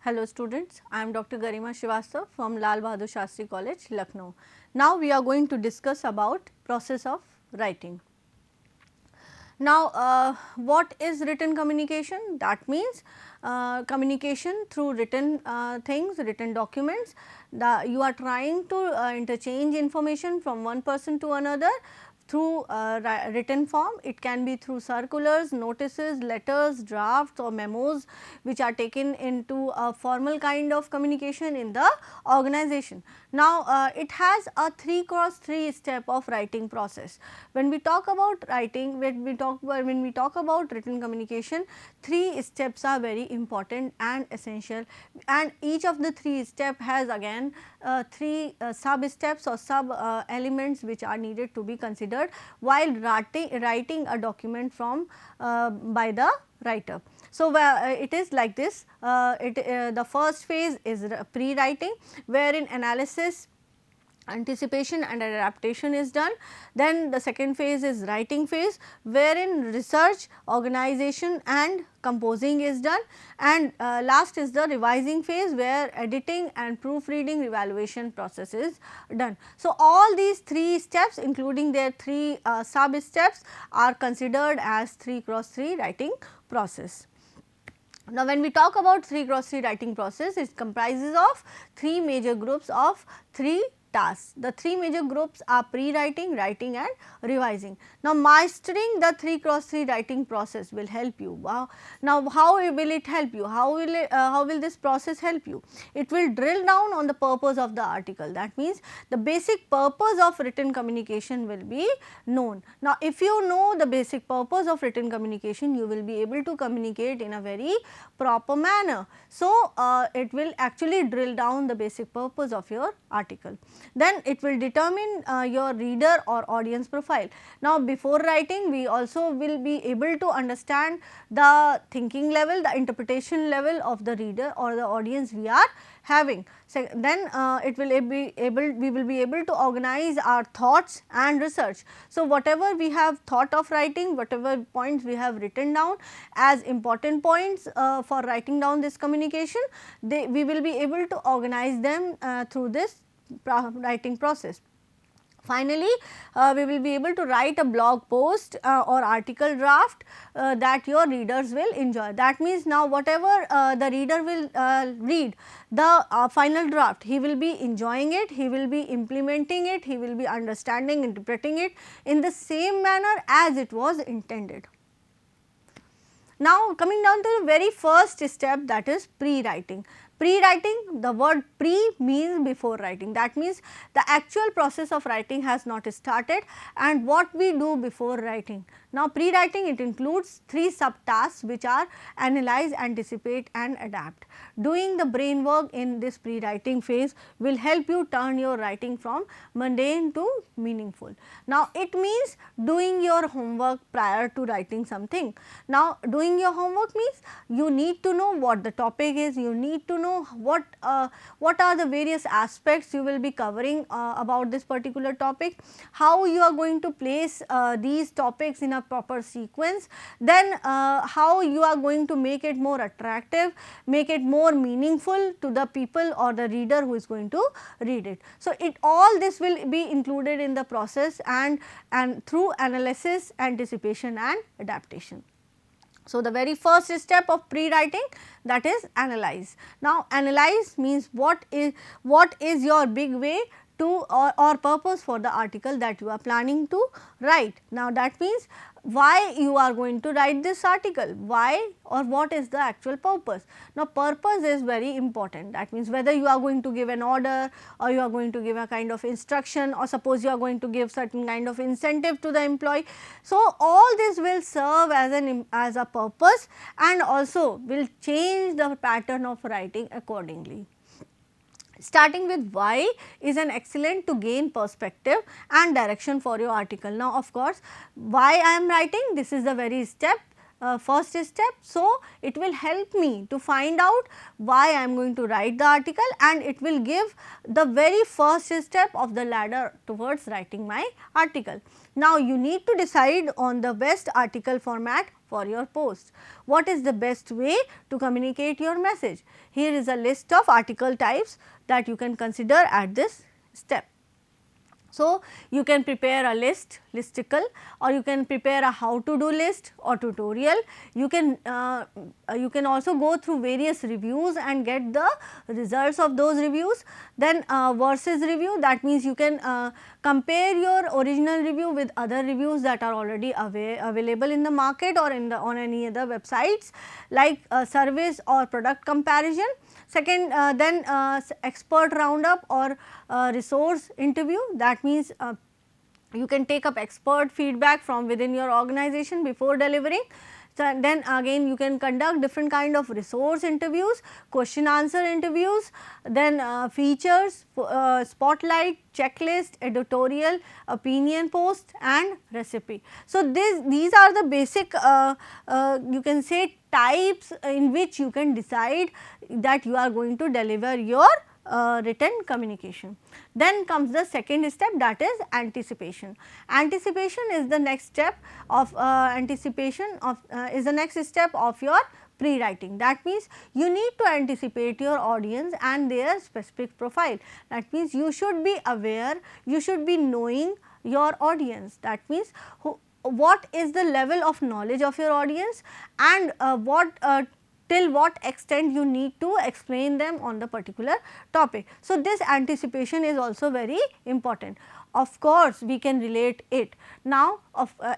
Hello students, I am Dr. Garima Srivastava from Lal Bahadur Shastri College, Lucknow. Now we are going to discuss about process of writing. Now, what is written communication? That means communication through written things, written documents. You are trying to interchange information from one person to another through written form. It can be through circulars, notices, letters, drafts or memos which are taken into a formal kind of communication in the organization. Now, it has a 3x3 step of writing process. When we talk about writing, when we talk about written communication, 3 steps are very important and essential, and each of the 3 steps has again 3 sub steps or sub elements which are needed to be considered while writing a document from by the writer. So, it is like this. The first phase is pre-writing, wherein analysis, anticipation and adaptation is done. Then the second phase is writing phase, wherein research, organization and composing is done, and last is the revising phase, where editing and proofreading evaluation process is done. So, all these 3 steps including their 3 sub steps are considered as 3x3 writing process. Now, when we talk about 3x3 writing process, it comprises of 3 major groups of 3 tasks. The 3 major groups are pre-writing, writing and revising. Now, mastering the 3x3 writing process will help you. Now, how will it help you? How will this process help you? It will drill down on the purpose of the article. That means, the basic purpose of written communication will be known. Now, if you know the basic purpose of written communication, you will be able to communicate in a very proper manner. So, it will actually drill down the basic purpose of your article. Then it will determine your reader or audience profile. Now, before writing, we also will be able to understand the thinking level, the interpretation level of the reader or the audience we are having. So, then we will be able to organize our thoughts and research. So, whatever we have thought of writing, whatever points we have written down as important points for writing down this communication, we will be able to organize them through this writing process. Finally, we will be able to write a blog post or article draft that your readers will enjoy. That means, now whatever the reader will read the final draft, he will be enjoying it, he will be implementing it, he will be understanding, interpreting it in the same manner as it was intended. Now, coming down to the very first step, that is pre-writing. Pre-writing, the word pre means before writing. That means, the actual process of writing has not started, and what we do before writing. Now, pre-writing, it includes 3 subtasks which are analyze, anticipate and adapt. Doing the brain work in this pre-writing phase will help you turn your writing from mundane to meaningful. Now, it means doing your homework prior to writing something. Now, doing your homework means you need to know what the topic is, you need to know what are the various aspects you will be covering about this particular topic, how you are going to place these topics in a proper sequence, then how you are going to make it more attractive, make it more meaningful to the people or the reader who is going to read it. So, all this will be included in the process and through analysis, anticipation and adaptation. So, the very first step of pre-writing, that is analyze. Now, analyze means what is your big way to or purpose for the article that you are planning to write. Now, that means why you are going to write this article, why or what is the actual purpose. Now, purpose is very important. That means, whether you are going to give an order or you are going to give a kind of instruction, or suppose you are going to give certain kind of incentive to the employee. So, all this will serve as a purpose and also will change the pattern of writing accordingly. Starting with why is an excellent to gain perspective and direction for your article. Now, of course, why I am writing, this is the very step first step. So, it will help me to find out why I am going to write the article, and it will give the very first step of the ladder towards writing my article. Now, you need to decide on the best article format for your post. What is the best way to communicate your message? Here is a list of article types that you can consider at this step. So, you can prepare a listicle, or you can prepare a how to do list or tutorial. You can also go through various reviews and get the results of those reviews. Then versus review, that means you can compare your original review with other reviews that are already available in the market or on any other websites, like service or product comparison. Second, then expert roundup or resource interview, that means you can take up expert feedback from within your organization before delivering. So, then again you can conduct different kind of resource interviews, question answer interviews, then features, spotlight, checklist, editorial, opinion post and recipe. So, these are the basic you can say types in which you can decide that you are going to deliver your written communication. Then comes the second step, that is anticipation. Anticipation is the next step of is the next step of your pre-writing. That means you need to anticipate your audience and their specific profile. That means you should be aware, you should be knowing your audience. That means what is the level of knowledge of your audience, and till what extent you need to explain them on the particular topic. So, this anticipation is also very important. Of course, we can relate it. Now,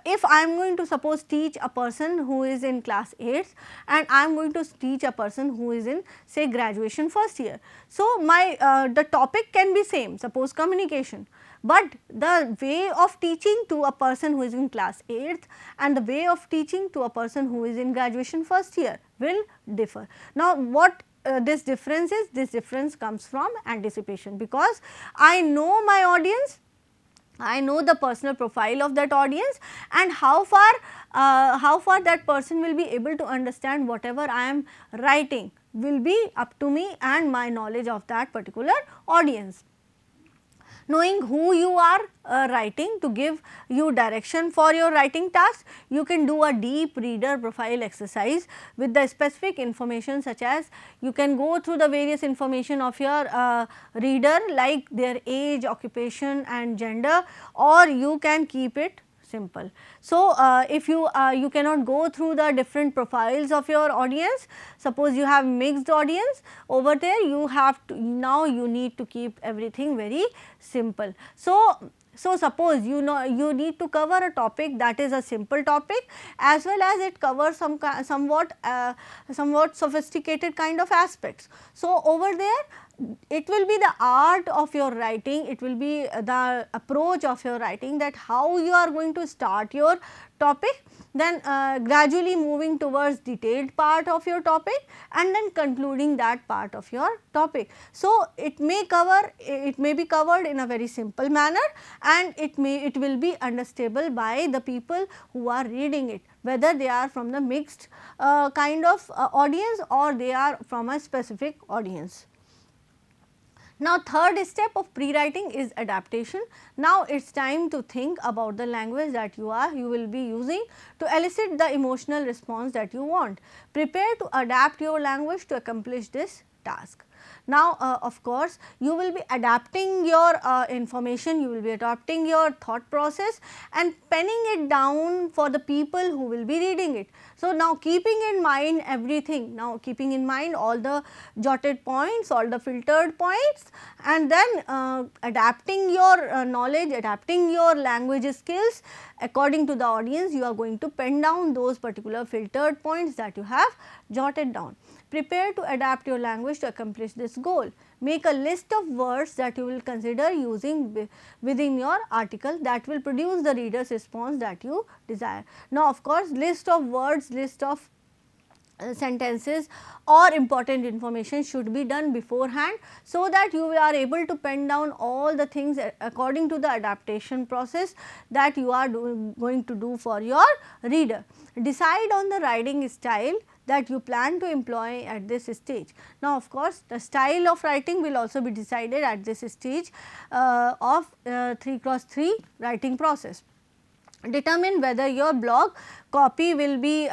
if I am going to suppose teach a person who is in class 8th and I am going to teach a person who is in say graduation first year. So, my the topic can be same, suppose communication, but the way of teaching to a person who is in class 8th and the way of teaching to a person who is in graduation first year will differ. Now, what this difference is? This difference comes from anticipation, because I know my audience, I know the personal profile of that audience, and how far that person will be able to understand whatever I am writing will be up to me and my knowledge of that particular audience. Knowing who you are writing to give you direction for your writing task, you can do a deep reader profile exercise with the specific information, such as you can go through the various information of your reader, like their age, occupation and gender, or you can keep it simple. So, if you cannot go through the different profiles of your audience, suppose you have mixed audience over there, you have to now you need to keep everything very simple. So, suppose you need to cover a topic that is a simple topic, as well as it covers somewhat sophisticated kind of aspects. So, over there it will be the art of your writing, it will be the approach of your writing, that how you are going to start your topic, then gradually moving towards detailed part of your topic, and then concluding that part of your topic. So, it may be covered in a very simple manner, and it will be understandable by the people who are reading it, whether they are from the mixed kind of audience or they are from a specific audience. Now, third step of pre-writing is adaptation. Now, it is time to think about the language that you will be using to elicit the emotional response that you want. Prepare to adapt your language to accomplish this task. Now, of course, you will be adapting your information, you will be adapting your thought process and penning it down for the people who will be reading it. So, now keeping in mind everything, now keeping in mind all the jotted points, all the filtered points, and then adapting your knowledge, adapting your language skills according to the audience, you are going to pen down those particular filtered points that you have jotted down. Prepare to adapt your language to accomplish this goal. Make a list of words that you will consider using within your article that will produce the reader's response that you desire. Now, of course, list of words, list of sentences or important information should be done beforehand, so that you are able to pen down all the things according to the adaptation process that you are going to do for your reader. Decide on the writing style that you plan to employ at this stage. Now, of course, the style of writing will also be decided at this stage of 3x3 writing process. Determine whether your blog copy will be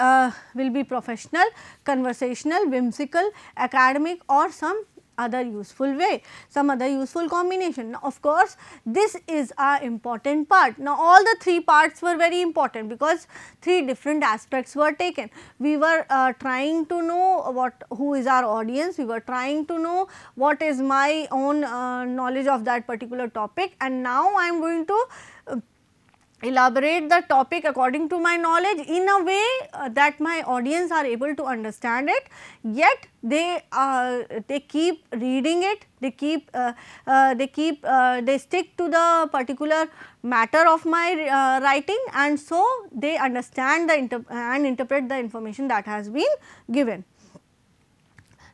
professional, conversational, whimsical, academic, or some other useful way, some other useful combination. Now, of course, this is a important part. Now, all the three parts were very important because three different aspects were taken. We were trying to know who is our audience, we were trying to know what is my own knowledge of that particular topic, and now I am going to elaborate the topic according to my knowledge in a way that my audience are able to understand it, yet they keep reading it, they stick to the particular matter of my writing, and so they understand and interpret the information that has been given.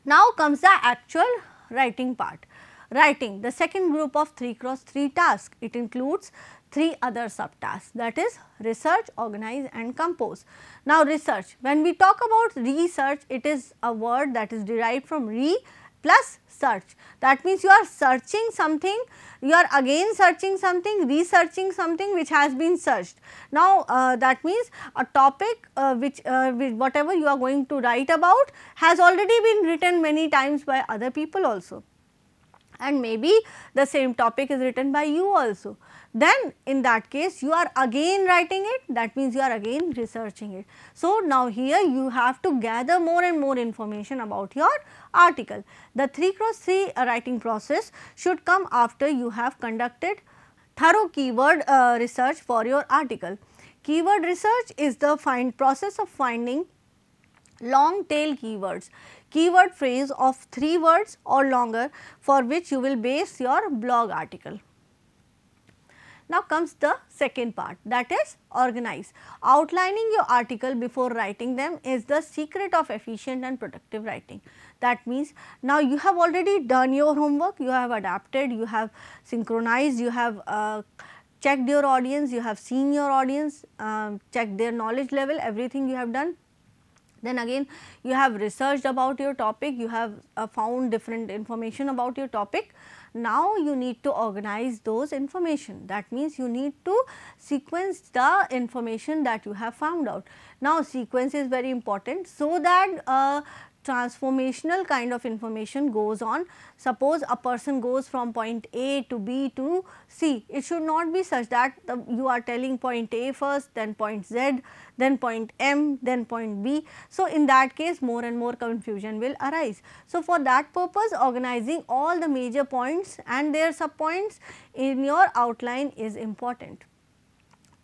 Now comes the actual writing part. Writing, the second group of 3x3 tasks, it includes 3 other subtasks, that is research, organize and compose. Now, research, when we talk about research, it is a word that is derived from re plus search. That means you are searching something, you are again searching something, researching something which has been searched. Now, that means a topic which whatever you are going to write about has already been written many times by other people also, and maybe the same topic is written by you also. Then in that case you are again writing it, that means you are again researching it. So, now here you have to gather more and more information about your article. The 3x3 writing process should come after you have conducted thorough keyword research for your article. Keyword research is the process of finding long tail keywords, keyword phrase of 3 words or longer, for which you will base your blog article. Now comes the second part, that is organize. Outlining your article before writing them is the secret of efficient and productive writing. That means now you have already done your homework, you have adapted, you have synchronized, you have checked your audience, you have seen your audience, checked their knowledge level, everything you have done. Then again you have researched about your topic, you have found different information about your topic. Now you need to organize those information, that means you need to sequence the information that you have found out. Now sequence is very important, so that transformational kind of information goes on. Suppose a person goes from point A to B to C, it should not be such that you are telling point A first, then point Z, then point M, then point B. So, in that case more and more confusion will arise. So, for that purpose organizing all the major points and their sub points in your outline is important.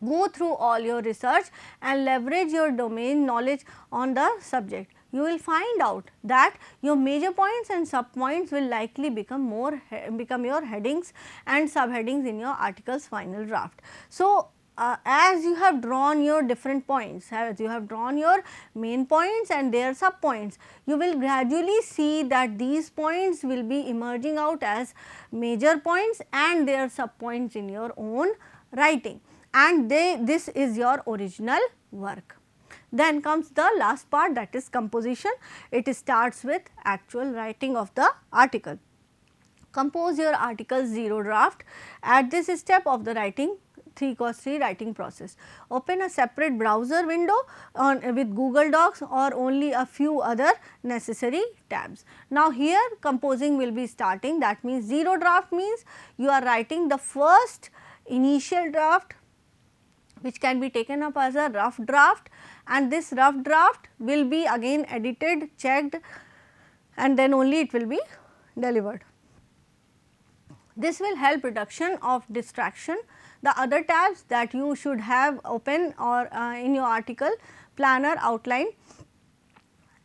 Go through all your research and leverage your domain knowledge on the subject. You will find out that your major points and sub points will likely become your headings and subheadings in your article's final draft. So, as you have drawn your different points, as you have drawn your main points and their sub points, you will gradually see that these points will be emerging out as major points and their sub points in your own writing, and this is your original work. Then comes the last part, that is composition. It starts with actual writing of the article. Compose your article's zero draft. At this step of the writing 3x3 writing process, open a separate browser window with Google Docs or only a few other necessary tabs. Now here composing will be starting, that means zero draft means you are writing the first initial draft which can be taken up as a rough draft, and this rough draft will be again edited, checked, and then only it will be delivered. This will help reduction of distraction. The other tabs that you should have open or in your article, planner, outline,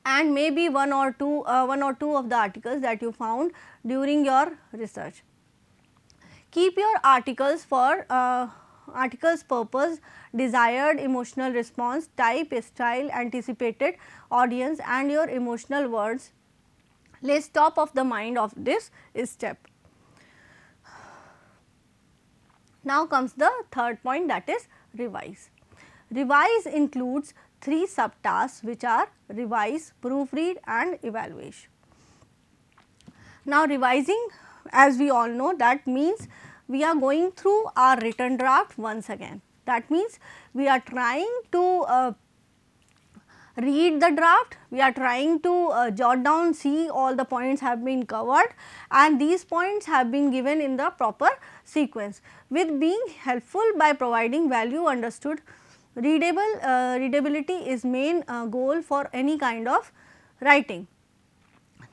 and maybe one or two of the articles that you found during your research. Keep your articles for article's purpose, desired emotional response, type, style, anticipated audience and your emotional words lays top of the mind of this step. Now comes the third point, that is revise. Revise includes 3 subtasks which are revise, proofread and evaluation. Now revising, as we all know, that means we are going through our written draft once again. That means we are trying to read the draft, we are trying to jot down, see all the points have been covered and these points have been given in the proper sequence, with being helpful by providing value understood. Readability is main goal for any kind of writing.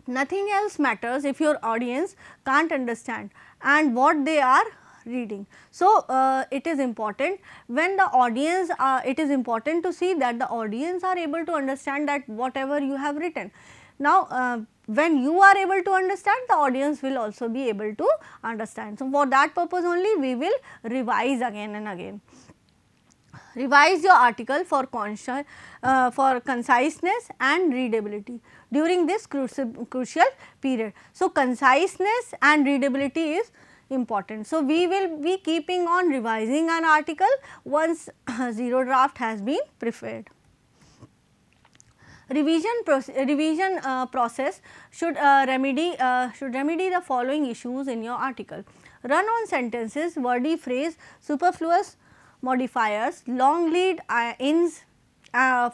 Nothing else matters if your audience can't understand and what they are reading. So, it is important when the audience, it is important to see that the audience are able to understand that whatever you have written. Now, when you are able to understand, the audience will also be able to understand. So, for that purpose only we will revise again and again. Revise your article for conciseness and readability during this crucial period. So, conciseness and readability is important. So, we will be keeping on revising an article once zero draft has been prepared. Revision process should remedy the following issues in your article. Run on sentences, wordy phrase, superfluous modifiers, long lead ins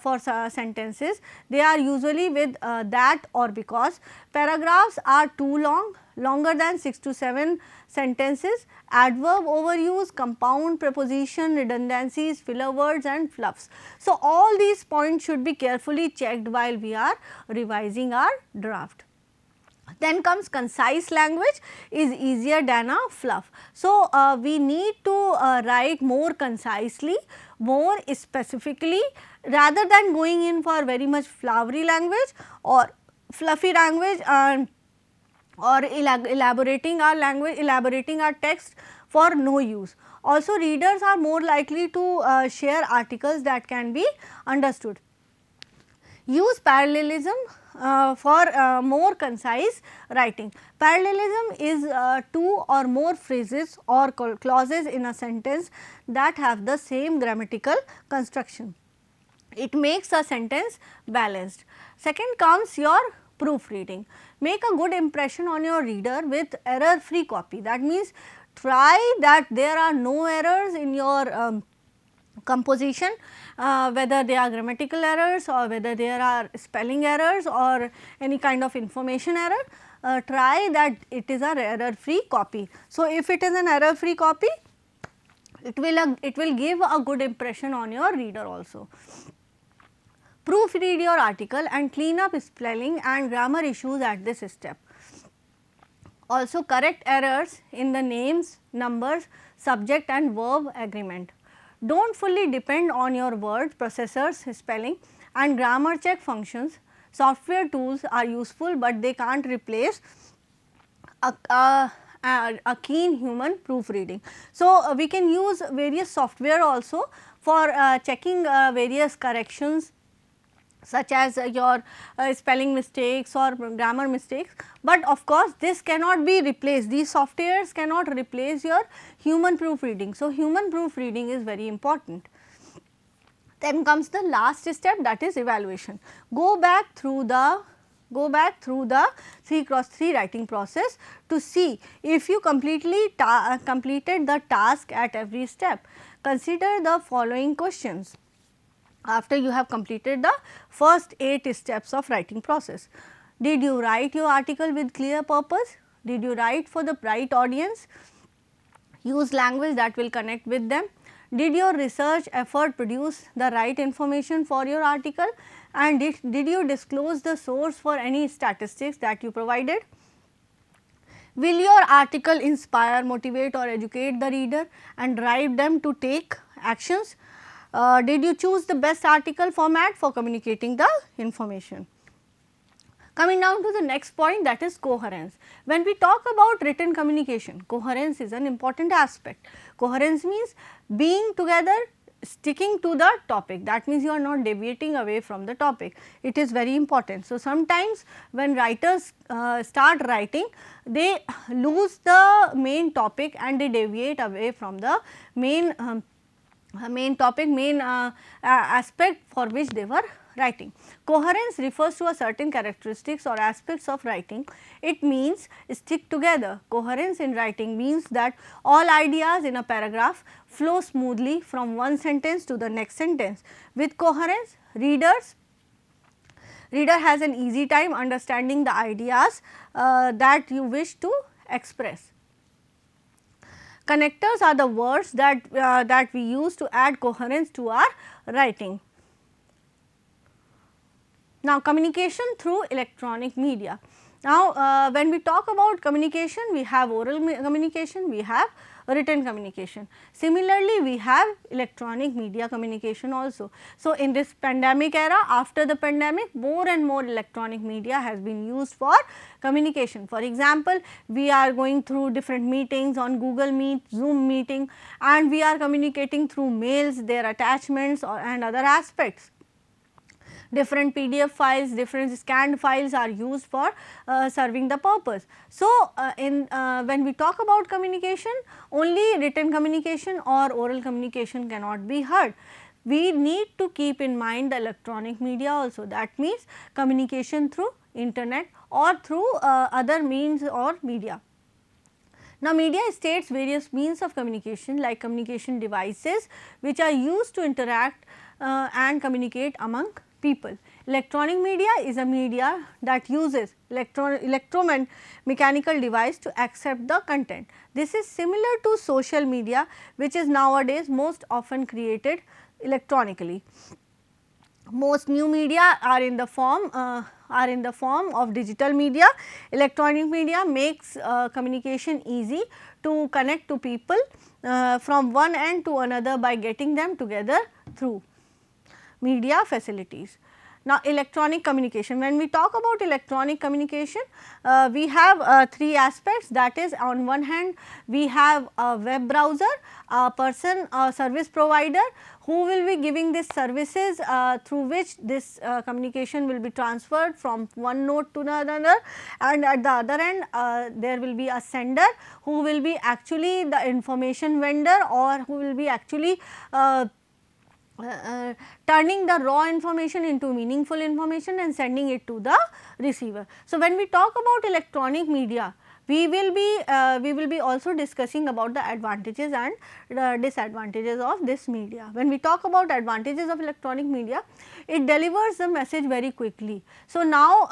for sentences, they are usually with that or because. Paragraphs are too long, longer than 6 to 7 sentences, adverb overuse, compound preposition, redundancies, filler words and fluffs. So, all these points should be carefully checked while we are revising our draft. Then comes concise language is easier than a fluff. So, we need to write more concisely, more specifically, rather than going in for very much flowery language or fluffy language or elaborating our language, elaborating our text for no use. Also, readers are more likely to share articles that can be understood. Use parallelism for more concise writing. Parallelism is 2 or more phrases or clauses in a sentence that have the same grammatical construction. It makes a sentence balanced. Second comes your proofreading. Make a good impression on your reader with error free copy. That means, try that there are no errors in your composition, whether they are grammatical errors or whether there are spelling errors or any kind of information error, try that it is a error free copy. So, if it is an error free copy, it will give a good impression on your reader also. Proofread your article and clean up spelling and grammar issues at this step. Also, correct errors in the names, numbers, subject and verb agreement. Do not fully depend on your word processors, spelling and grammar check functions. Software tools are useful, but they can't replace a keen human proofreading. So, we can use various software also for checking various corrections, such as your spelling mistakes or grammar mistakes, but of course, this cannot be replaced, these softwares cannot replace your human proofreading. So, human proofreading is very important. Then comes the last step, that is evaluation. Go back through the 3x3 writing process to see if you completed the task at every step. Consider the following questions after you have completed the first 8 steps of writing process. Did you write your article with clear purpose? Did you write for the right audience? Use language that will connect with them. Did your research effort produce the right information for your article? And did you disclose the source for any statistics that you provided? Will your article inspire, motivate or educate the reader and drive them to take actions? Did you choose the best article format for communicating the information? Coming down to the next point, that is coherence. When we talk about written communication, coherence is an important aspect. Coherence means being together, sticking to the topic, that means you are not deviating away from the topic, it is very important. So, sometimes when writers start writing, they lose the main topic and they deviate away from the main topic, main aspect for which they were writing. Coherence refers to a certain characteristics or aspects of writing. It means stick together. Coherence in writing means that all ideas in a paragraph flow smoothly from one sentence to the next sentence. With coherence, reader has an easy time understanding the ideas that you wish to express. Connectors are the words that we use to add coherence to our writing. Now, communication through electronic media. Now, when we talk about communication, we have oral communication, we have written communication. Similarly, we have electronic media communication also. So, in this pandemic era, after the pandemic, more and more electronic media has been used for communication. For example, we are going through different meetings on Google Meet, Zoom meeting, and we are communicating through mails, their attachments and other aspects. Different PDF files, different scanned files are used for serving the purpose. So, when we talk about communication, only written communication or oral communication cannot be heard. We need to keep in mind the electronic media also, that means communication through internet or through other means or media. Now, media states various means of communication like communication devices which are used to interact and communicate among people. Electronic media is a media that uses electromechanical device to accept the content. This is similar to social media, which is nowadays most often created electronically. Most new media are in the form of digital media. Electronic media makes communication easy to connect to people from one end to another by getting them together through media facilities. Now, electronic communication, when we talk about electronic communication, we have three aspects, that is, on one hand we have a web browser, a service provider who will be giving these services through which this communication will be transferred from one node to another, and at the other end there will be a sender who will be actually the information vendor, or who will be actually turning the raw information into meaningful information and sending it to the receiver. So, when we talk about electronic media, we will be also discussing about the advantages and disadvantages of this media. When we talk about advantages of electronic media, it delivers the message very quickly. So, now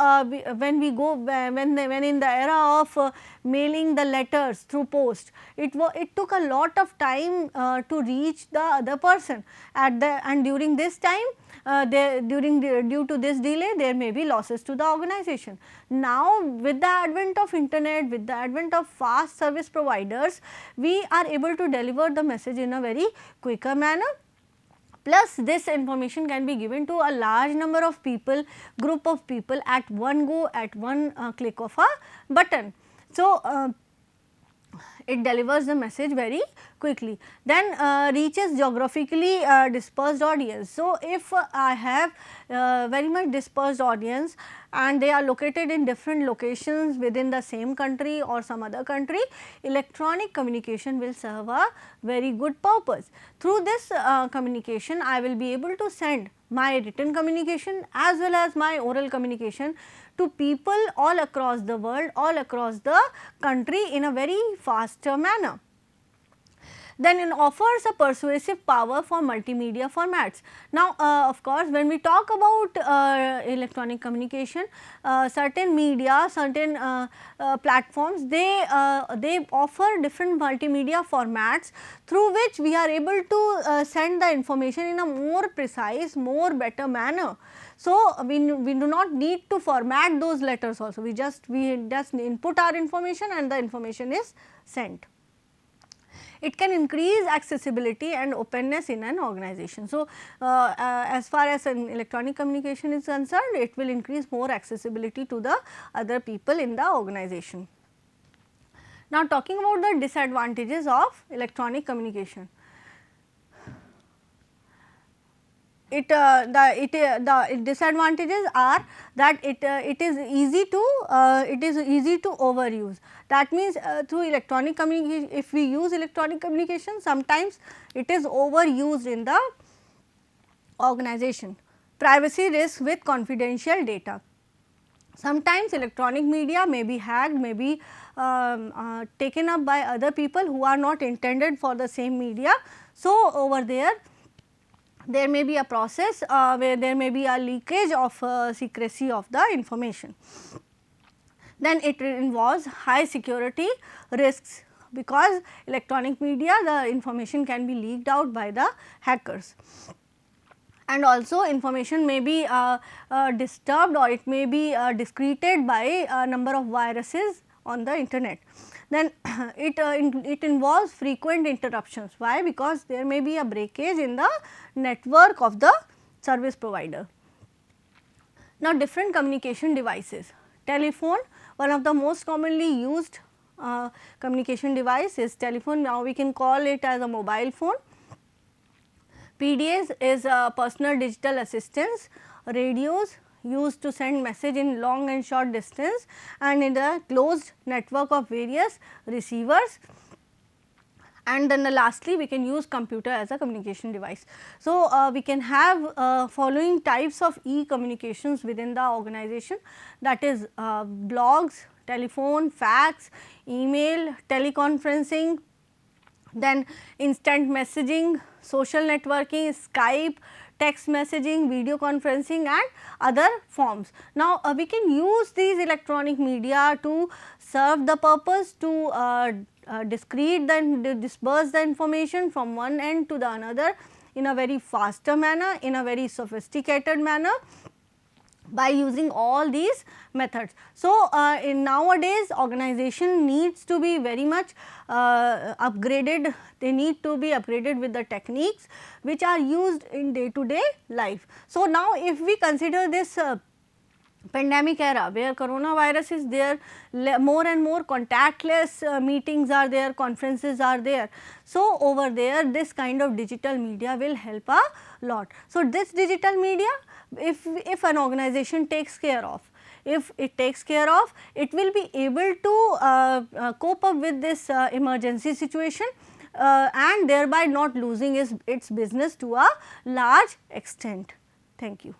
when in the era of mailing the letters through post, it took a lot of time to reach the other person and during this time due to this delay there may be losses to the organization. Now, with the advent of internet, with the advent of fast service providers, we are able to deliver the message in a very quicker manner. Plus, this information can be given to a large number of people, group of people at one go, at one click of a button. So, it delivers the message very quickly. Then reaches geographically dispersed audience. So, if I have very much dispersed audience and they are located in different locations within the same country or some other country, electronic communication will serve a very good purpose. Through this communication, I will be able to send my written communication as well as my oral communication to people all across the world, all across the country in a very faster manner. Then it offers a persuasive power for multimedia formats. Now, of course, when we talk about electronic communication, certain media, certain platforms, they offer different multimedia formats through which we are able to send the information in a more precise, more better manner. So, we do not need to format those letters also, we just input our information and the information is sent. It can increase accessibility and openness in an organization. So, as far as an electronic communication is concerned, it will increase more accessibility to the other people in the organization. Now, talking about the disadvantages of electronic communication. The disadvantages are that it is easy to overuse. That means, through electronic communication, if we use electronic communication, sometimes it is overused in the organization. Privacy risk with confidential data. Sometimes electronic media may be hacked, may be taken up by other people who are not intended for the same media. So, over there may be a process where there may be a leakage of secrecy of the information. Then it involves high security risks, because electronic media, the information can be leaked out by the hackers, and also information may be disturbed, or it may be discreted by a number of viruses on the internet. Then it involves frequent interruptions. Why? Because there may be a breakage in the network of the service provider. Now, different communication devices. Telephone, one of the most commonly used communication device is telephone. Now, we can call it as a mobile phone. PDAs is personal digital assistants. Radios used to send message in long and short distance, and in the closed network of various receivers. And then lastly, we can use computer as a communication device. So, we can have following types of e-communications within the organization, that is blogs, telephone, fax, email, teleconferencing, then instant messaging, social networking, Skype, text messaging, video conferencing, and other forms. Now, we can use these electronic media to serve the purpose to disperse the information from one end to the another in a very faster manner, in a very sophisticated manner, by using all these methods. So, in nowadays organization needs to be very much upgraded, they need to be upgraded with the techniques which are used in day to day life. So, now if we consider this pandemic era where coronavirus is there, more and more contactless meetings are there, conferences are there. So, over there this kind of digital media will help a lot. So, this digital media, if an organization takes care of, if it takes care of, it will be able to cope up with this emergency situation and thereby not losing its business to a large extent. Thank you.